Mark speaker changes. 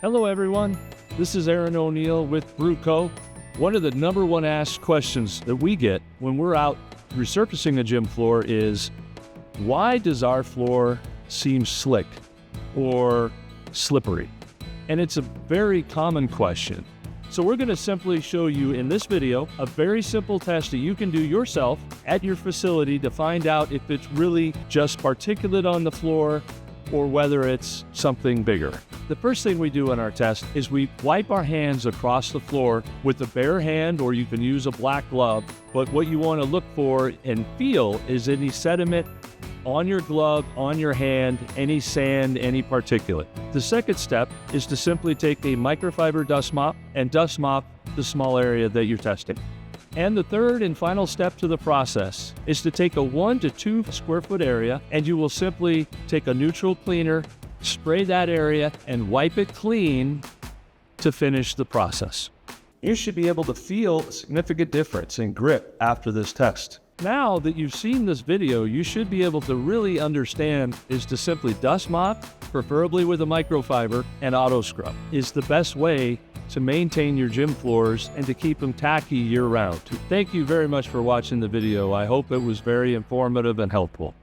Speaker 1: Hello everyone, this is Erin O'Neill with BRUCO. One of the number one asked questions that we get when we're out resurfacing a gym floor is, why does our floor seem slick or slippery? And it's a very common question. So we're going to simply show you in this video a very simple test that you can do yourself at your facility to find out if it's really just particulate on the floor or whether it's something bigger. The first thing we do in our test is we wipe our hands across the floor with a bare hand, or you can use a black glove. But what you want to look for and feel is any sediment on your glove, on your hand, any sand, any particulate. The second step is to simply take a microfiber dust mop and dust mop the small area that you're testing. And the third and final step to the process is to take a 1 to 2 square foot area, and you will simply take a neutral cleaner, spray that area, and wipe it clean to finish the process. You should be able to feel a significant difference in grip after this test. Now that you've seen this video, you should be able to really understand is to simply dust mop, preferably with a microfiber, and auto scrub is the best way to maintain your gym floors and to keep them tacky year-round. Thank you very much for watching the video. I hope it was very informative and helpful.